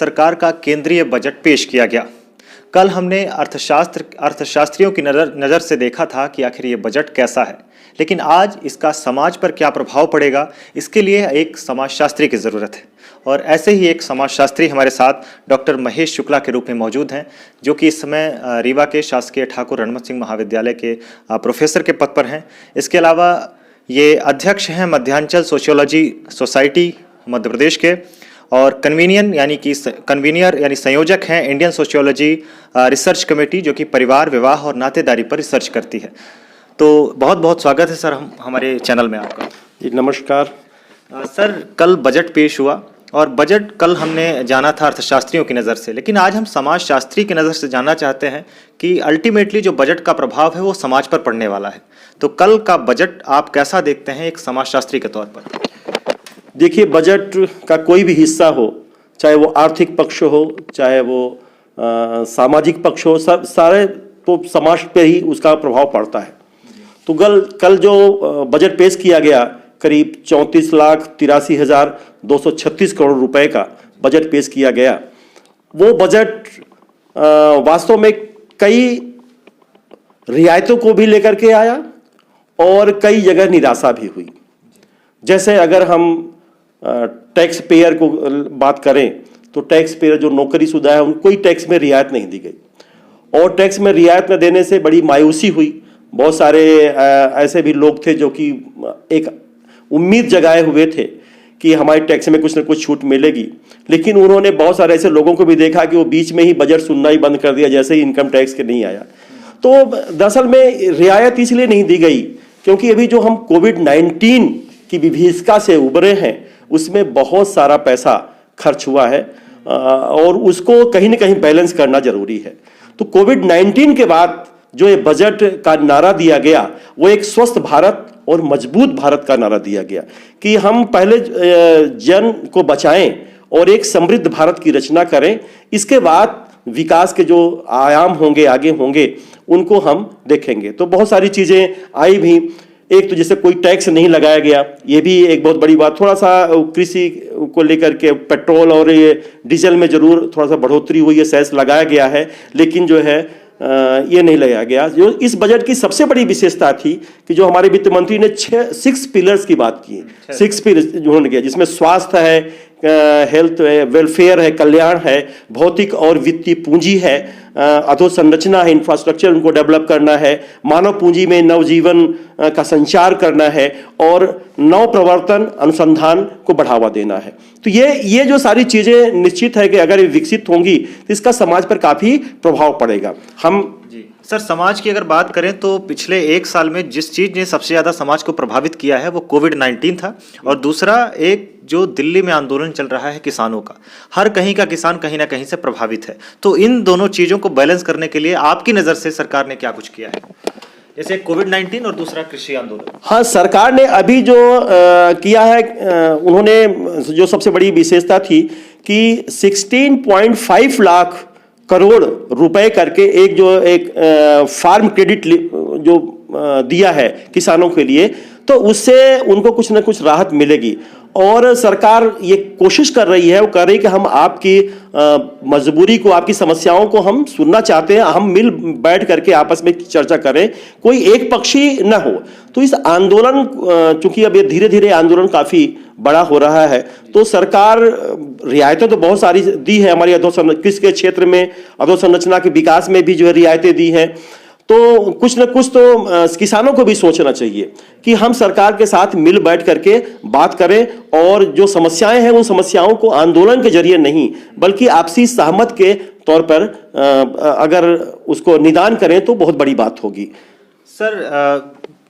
सरकार का केंद्रीय बजट पेश किया गया। कल हमने अर्थशास्त्रियों की नज़र से देखा था कि आखिर ये बजट कैसा है, लेकिन आज इसका समाज पर क्या प्रभाव पड़ेगा, इसके लिए एक समाजशास्त्री की ज़रूरत है। और ऐसे ही एक समाजशास्त्री हमारे साथ डॉक्टर महेश शुक्ला के रूप में मौजूद हैं, जो कि इस समय रीवा के शासकीय ठाकुर रणमत सिंह महाविद्यालय के प्रोफेसर के पद पर हैं। इसके अलावा ये अध्यक्ष हैं मध्यांचल सोशियोलॉजी सोसाइटी मध्य प्रदेश के, और कन्वीनियर यानी संयोजक हैं इंडियन सोशियोलॉजी रिसर्च कमेटी, जो कि परिवार, विवाह और नातेदारी पर रिसर्च करती है। तो बहुत बहुत स्वागत है सर हमारे चैनल में आपका। जी नमस्कार। सर, कल बजट पेश हुआ और बजट कल हमने जाना था अर्थशास्त्रियों की नज़र से, लेकिन आज हम समाजशास्त्री की नज़र से जानना चाहते हैं कि अल्टीमेटली जो बजट का प्रभाव है वो समाज पर पड़ने वाला है। तो कल का बजट आप कैसा देखते हैं एक समाजशास्त्री के तौर पर? देखिए, बजट का कोई भी हिस्सा हो, चाहे वो आर्थिक पक्ष हो, चाहे वो सामाजिक पक्ष हो, सब सारे तो समाज पे ही उसका प्रभाव पड़ता है। तो कल जो बजट पेश किया गया, करीब 34,83,236 करोड़ रुपए का बजट पेश किया गया, वो बजट वास्तव में कई रियायतों को भी लेकर के आया और कई जगह निराशा भी हुई। जैसे अगर हम टैक्स पेयर को बात करें तो टैक्स पेयर जो नौकरीशुदा है उनको कोई टैक्स में रियायत नहीं दी गई, और टैक्स में रियायत न देने से बड़ी मायूसी हुई। बहुत सारे ऐसे भी लोग थे जो कि एक उम्मीद जगाए हुए थे कि हमारे टैक्स में कुछ न कुछ छूट मिलेगी, लेकिन उन्होंने बहुत सारे ऐसे लोगों को भी देखा कि वो बीच में ही बजट सुनना ही बंद कर दिया जैसे ही इनकम टैक्स के नहीं आया। तो दरअसल में रियायत इसलिए नहीं दी गई क्योंकि अभी जो हम कोविड-19 की विभीषिका से उबरे हैं उसमें बहुत सारा पैसा खर्च हुआ है और उसको कहीं ना कहीं बैलेंस करना जरूरी है। तो कोविड-19 के बाद जो ये बजट का नारा दिया गया वो एक स्वस्थ भारत और मजबूत भारत का नारा दिया गया कि हम पहले जन को बचाएं और एक समृद्ध भारत की रचना करें, इसके बाद विकास के जो आयाम होंगे, आगे होंगे, उनको हम देखेंगे। तो बहुत सारी चीजें आई भी। एक तो जैसे कोई टैक्स नहीं लगाया गया, ये भी एक बहुत बड़ी बात। थोड़ा सा कृषि को लेकर के पेट्रोल और ये डीजल में जरूर थोड़ा सा बढ़ोतरी हुई है, सेस लगाया गया है, लेकिन जो है ये नहीं लगाया गया। जो इस बजट की सबसे बड़ी विशेषता थी कि जो हमारे वित्त मंत्री ने 6 पिलर्स की बात की, 6 पिलर्स उन्होंने किया, जिसमें स्वास्थ्य है, हेल्थ है, वेलफेयर है, कल्याण है, भौतिक और वित्तीय पूंजी है, अधोसंरचना है, इंफ्रास्ट्रक्चर उनको डेवलप करना है, मानव पूंजी में नवजीवन का संचार करना है और नव प्रवर्तन अनुसंधान को बढ़ावा देना है। तो ये जो सारी चीजें निश्चित है कि अगर ये विकसित होंगी तो इसका समाज पर काफी प्रभाव पड़ेगा। सर, समाज की अगर बात करें तो पिछले एक साल में जिस चीज़ ने सबसे ज़्यादा समाज को प्रभावित किया है वो कोविड-19 था, और दूसरा एक जो दिल्ली में आंदोलन चल रहा है किसानों का। हर कहीं का किसान कहीं ना कहीं से प्रभावित है। तो इन दोनों चीज़ों को बैलेंस करने के लिए आपकी नज़र से सरकार ने क्या कुछ किया है, जैसे कोविड-19 और दूसरा कृषि आंदोलन? हाँ, सरकार ने अभी जो किया है, उन्होंने जो सबसे बड़ी विशेषता थी कि 16.5 लाख करोड़ रुपए करके एक फार्म क्रेडिट जो दिया है किसानों के लिए, तो उससे उनको कुछ ना कुछ राहत मिलेगी। और सरकार ये कोशिश कर रही है, वो कर रही है कि हम आपकी मजबूरी को, आपकी समस्याओं को हम सुनना चाहते हैं, हम मिल बैठ करके आपस में चर्चा करें, कोई एक पक्षी न हो। तो इस आंदोलन, चूंकि अब ये धीरे धीरे आंदोलन काफी बड़ा हो रहा है, तो सरकार रियायतें तो बहुत सारी दी है। हमारी कृषि के क्षेत्र में अधोसंरचना के विकास में भी जो है रियायतें दी हैं। तो कुछ न कुछ तो किसानों को भी सोचना चाहिए कि हम सरकार के साथ मिल बैठ करके बात करें और जो समस्याएं हैं उन समस्याओं को आंदोलन के जरिए नहीं बल्कि आपसी सहमत के तौर पर अगर उसको निदान करें तो बहुत बड़ी बात होगी। सर,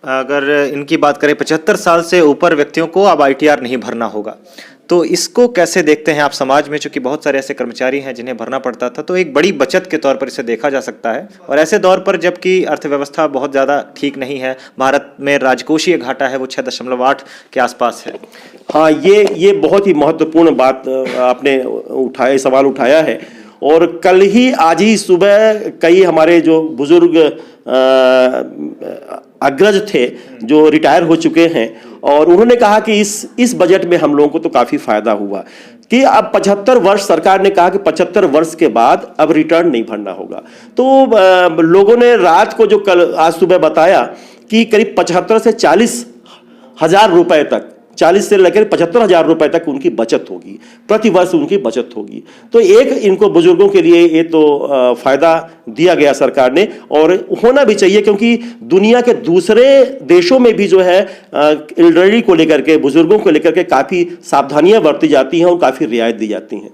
अगर इनकी बात करें 75 साल से ऊपर व्यक्तियों को अब ITR नहीं भरना होगा, तो इसको कैसे देखते हैं आप समाज में? चूंकि बहुत सारे ऐसे कर्मचारी हैं जिन्हें भरना पड़ता था, तो एक बड़ी बचत के तौर पर इसे देखा जा सकता है, और ऐसे दौर पर जबकि अर्थव्यवस्था बहुत ज़्यादा ठीक नहीं है, भारत में राजकोषीय घाटा है वो 6.8 के आसपास है। हाँ, ये बहुत ही महत्वपूर्ण बात आपने सवाल उठाया है। और कल ही आज ही सुबह कई हमारे जो बुजुर्ग अग्रज थे जो रिटायर हो चुके हैं, और उन्होंने कहा कि इस बजट में हम लोगों को तो काफ़ी फायदा हुआ। कि अब 75 वर्ष, सरकार ने कहा कि 75 वर्ष के बाद अब रिटर्न नहीं भरना होगा। तो लोगों ने रात को जो कल आज सुबह बताया कि करीब 75 से 40 हजार रुपए तक, 40 से लेकर 75 हजार रुपए तक उनकी बचत होगी, प्रति वर्ष उनकी बचत होगी। तो एक इनको बुजुर्गों के लिए ये तो फायदा दिया गया सरकार ने, और होना भी चाहिए, क्योंकि दुनिया के दूसरे देशों में भी जो है एल्डरली को लेकर के, बुजुर्गों को लेकर के काफी सावधानियां बरती जाती हैं और काफी रियायत दी जाती हैं।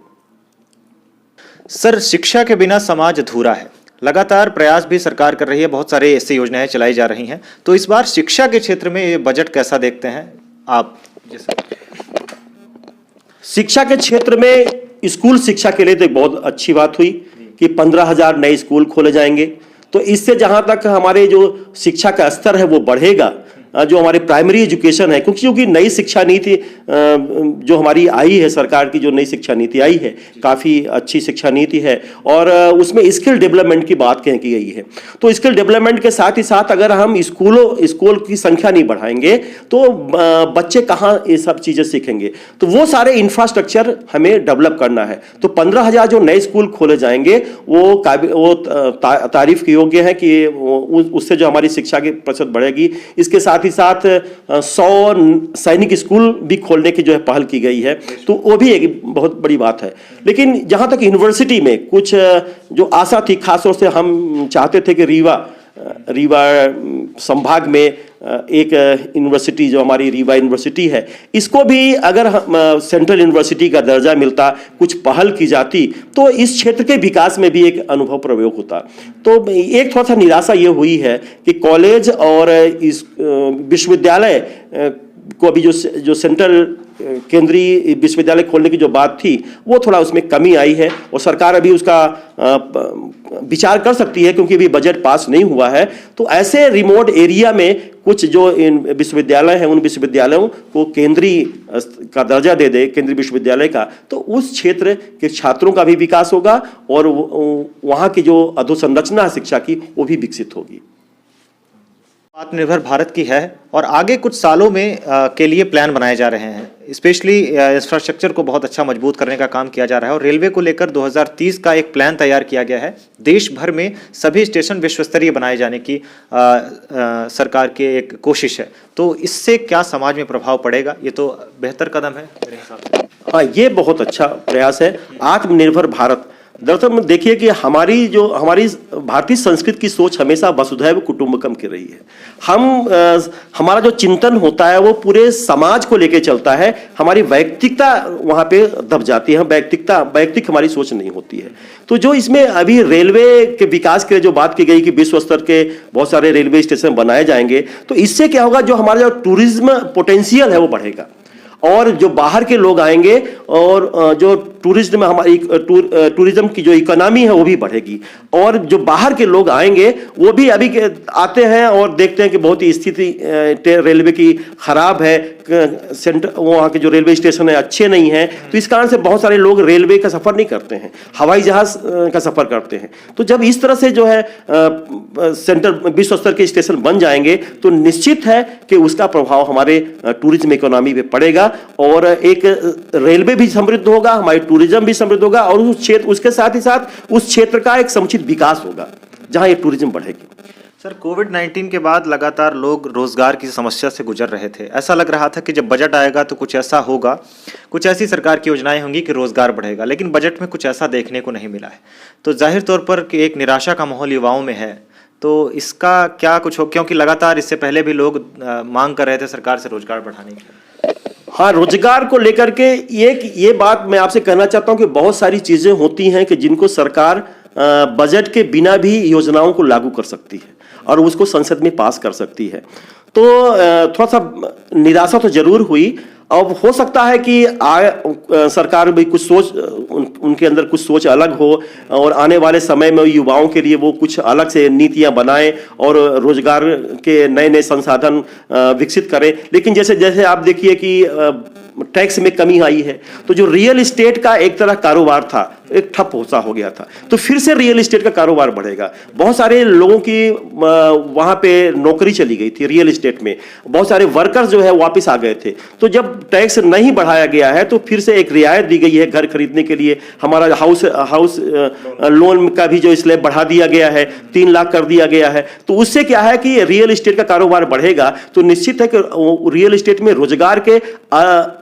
सर, शिक्षा के बिना समाज अधूरा है। लगातार प्रयास भी सरकार कर रही है, बहुत सारे ऐसी योजनाएं चलाई जा रही हैं। तो इस बार शिक्षा के क्षेत्र में ये बजट कैसा देखते हैं आप? शिक्षा के क्षेत्र में स्कूल शिक्षा के लिए तो एक बहुत अच्छी बात हुई कि 15,000 नए स्कूल खोले जाएंगे। तो इससे जहां तक हमारे जो शिक्षा का स्तर है वो बढ़ेगा, जो हमारी प्राइमरी एजुकेशन है, क्योंकि नई शिक्षा नीति जो हमारी आई है, सरकार की जो नई शिक्षा नीति आई है, काफ़ी अच्छी शिक्षा नीति है, और उसमें स्किल डेवलपमेंट की बात की गई है। तो स्किल डेवलपमेंट के साथ ही साथ अगर हम स्कूल की संख्या नहीं बढ़ाएंगे तो बच्चे कहाँ ये सब चीज़ें सीखेंगे। तो वो सारे इंफ्रास्ट्रक्चर हमें डेवलप करना है। तो 15,000 जो नए स्कूल खोले जाएंगे वो तारीफ के योग्य है कि उससे जो हमारी शिक्षा की प्रतिशत बढ़ेगी। इसके साथ ही साथ 100 सैनिक स्कूल भी खोलने की जो है पहल की गई है, तो वो भी एक बहुत बड़ी बात है। लेकिन जहां तक यूनिवर्सिटी में कुछ जो आशा थी, खासतौर से हम चाहते थे कि रीवा संभाग में एक यूनिवर्सिटी, जो हमारी रीवा यूनिवर्सिटी है, इसको भी अगर सेंट्रल यूनिवर्सिटी का दर्जा मिलता, कुछ पहल की जाती, तो इस क्षेत्र के विकास में भी एक अनुभव प्रयोग होता। तो एक थोड़ा सा निराशा ये हुई है कि कॉलेज और इस विश्वविद्यालय को अभी जो सेंट्रल केंद्रीय विश्वविद्यालय खोलने की जो बात थी, वो थोड़ा उसमें कमी आई है, और सरकार अभी उसका विचार कर सकती है, क्योंकि अभी बजट पास नहीं हुआ है। तो ऐसे रिमोट एरिया में कुछ जो विश्वविद्यालय हैं, उन विश्वविद्यालयों को केंद्रीय का दर्जा दे दे, केंद्रीय विश्वविद्यालय का, तो उस क्षेत्र के छात्रों का भी विकास होगा, और वहाँ की जो अधोसंरचना है शिक्षा की, वो भी विकसित होगी। आत्मनिर्भर भारत की है, और आगे कुछ सालों में के लिए प्लान बनाए जा रहे हैं। स्पेशली इंफ्रास्ट्रक्चर को बहुत अच्छा मजबूत करने का काम किया जा रहा है, और रेलवे को लेकर 2030 का एक प्लान तैयार किया गया है। देश भर में सभी स्टेशन विश्वस्तरीय बनाए जाने की सरकार की एक कोशिश है। तो इससे क्या समाज में प्रभाव पड़ेगा? ये तो बेहतर कदम है मेरे हिसाब से। हाँ, ये बहुत अच्छा प्रयास है। आत्मनिर्भर भारत, दरअसल देखिए कि हमारी भारतीय संस्कृति की सोच हमेशा वसुधैव कुटुंबकम की रही है। हमारा जो चिंतन होता है वो पूरे समाज को लेकर चलता है। हमारी वैयक्तिकता वहाँ पे दब जाती है, वैयक्तिक हमारी सोच नहीं होती है। तो जो इसमें अभी रेलवे के विकास के लिए जो बात की गई कि विश्व स्तर के बहुत सारे रेलवे स्टेशन बनाए जाएंगे, तो इससे क्या होगा, जो हमारा जो टूरिज्म पोटेंशियल है वो बढ़ेगा, और जो बाहर के लोग आएंगे, और जो टूरिज्म में हमारी टूरिज्म की जो इकोनॉमी है वो भी बढ़ेगी। और जो बाहर के लोग आएंगे वो भी अभी आते हैं और देखते हैं कि बहुत ही स्थिति रेलवे की खराब है, सेंटर वहाँ के जो रेलवे स्टेशन है अच्छे नहीं हैं, तो इस कारण से बहुत सारे लोग रेलवे का सफ़र नहीं करते हैं, हवाई जहाज़ का सफ़र करते हैं। तो जब इस तरह से जो है सेंटर विश्व स्तर के स्टेशन बन जाएंगे, तो निश्चित है कि उसका प्रभाव हमारे टूरिज्म इकोनॉमी पे पड़ेगा, और एक रेलवे भी समृद्ध होगा, हमारी टूरिज्म भी समृद्ध होगा, और उस क्षेत्र, उसके साथ ही साथ उस क्षेत्र का एक समुचित विकास होगा जहां ये टूरिज्म बढ़ेगी। सर, कोविड-19 के बाद लगातार लोग रोजगार की समस्या से गुजर रहे थे। ऐसा लग रहा था कि जब बजट आएगा तो कुछ ऐसा होगा, कुछ ऐसी सरकार की योजनाएं होंगी कि रोजगार बढ़ेगा, लेकिन बजट में कुछ ऐसा देखने को नहीं मिला है। तो जाहिर तौर पर कि एक निराशा का माहौल युवाओं में है। तो इसका क्या कुछ हो, क्योंकि लगातार इससे पहले भी लोग मांग कर रहे थे सरकार से रोजगार बढ़ाने की। हाँ, रोजगार को लेकर के ये बात मैं आपसे कहना चाहता हूं कि बहुत सारी चीजें होती हैं कि जिनको सरकार बजट के बिना भी योजनाओं को लागू कर सकती है और उसको संसद में पास कर सकती है। तो थोड़ा सा निराशा तो जरूर हुई। अब हो सकता है कि सरकार भी कुछ सोच, उनके अंदर कुछ सोच अलग हो, और आने वाले समय में युवाओं के लिए वो कुछ अलग से नीतियां बनाएं और रोजगार के नए नए संसाधन विकसित करें। लेकिन जैसे जैसे आप देखिए कि टैक्स में कमी आई है, तो जो रियल एस्टेट का एक तरह कारोबार था एक ठप सा हो गया था, तो फिर से रियल एस्टेट का कारोबार बढ़ेगा। बहुत सारे लोगों की वहां पे नौकरी चली गई थी रियल एस्टेट में, बहुत सारे वर्कर्स जो है वापस आ गए थे। तो जब टैक्स नहीं बढ़ाया गया है तो फिर से एक रियायत दी गई है घर खरीदने के लिए। हमारा हाउस लोन का भी जो स्लैब बढ़ा दिया गया है, 3 लाख कर दिया गया है। तो उससे क्या है कि रियल एस्टेट का कारोबार बढ़ेगा, तो निश्चित है कि रियल एस्टेट में रोजगार के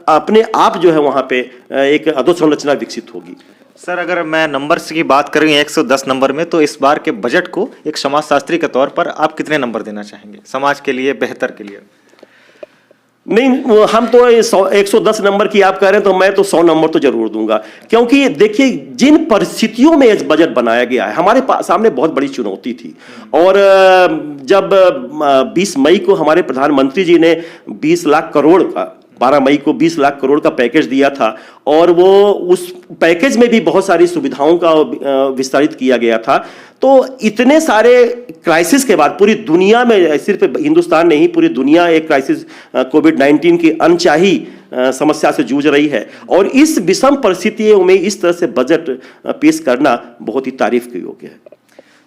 अपने आप जो है वहां पे एक अधोसंरचना विकसित होगी। सर, अगर मैं नंबर्स की बात करूँ 110 नंबर में, तो इस बार के बजट को एक समाजशास्त्री के तौर पर आप कितने नंबर देना चाहेंगे समाज के लिए, बेहतर के लिए? नहीं, हम तो 110 नंबर की आप कह रहे हैं, तो मैं तो 100 नंबर तो जरूर दूंगा। क्योंकि देखिए, जिन परिस्थितियों में इस बजट बनाया गया है, हमारे सामने बहुत बड़ी चुनौती थी। और जब 20 मई को हमारे प्रधानमंत्री जी ने 20 लाख करोड़ का 12 मई को 20 लाख करोड़ का पैकेज दिया था, और वो उस पैकेज में भी बहुत सारी सुविधाओं का विस्तारित किया गया था। तो इतने सारे क्राइसिस के बाद पूरी दुनिया में, सिर्फ हिंदुस्तान नहीं, पूरी दुनिया एक क्राइसिस कोविड-19 की अनचाही समस्या से जूझ रही है, और इस विषम परिस्थितियों में इस तरह से बजट पेश करना बहुत ही तारीफ के योग्य है।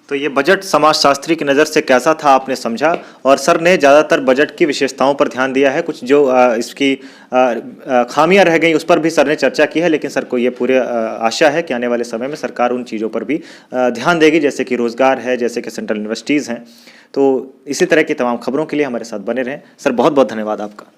तो ये बजट समाजशास्त्री की नज़र से कैसा था आपने समझा, और सर ने ज़्यादातर बजट की विशेषताओं पर ध्यान दिया है। कुछ जो इसकी खामियां रह गई उस पर भी सर ने चर्चा की है, लेकिन सर को ये पूरे आशा है कि आने वाले समय में सरकार उन चीज़ों पर भी ध्यान देगी, जैसे कि रोज़गार है, जैसे कि सेंट्रल यूनिवर्सिटीज़ हैं। तो इसी तरह की तमाम खबरों के लिए हमारे साथ बने रहें। सर, बहुत बहुत धन्यवाद आपका।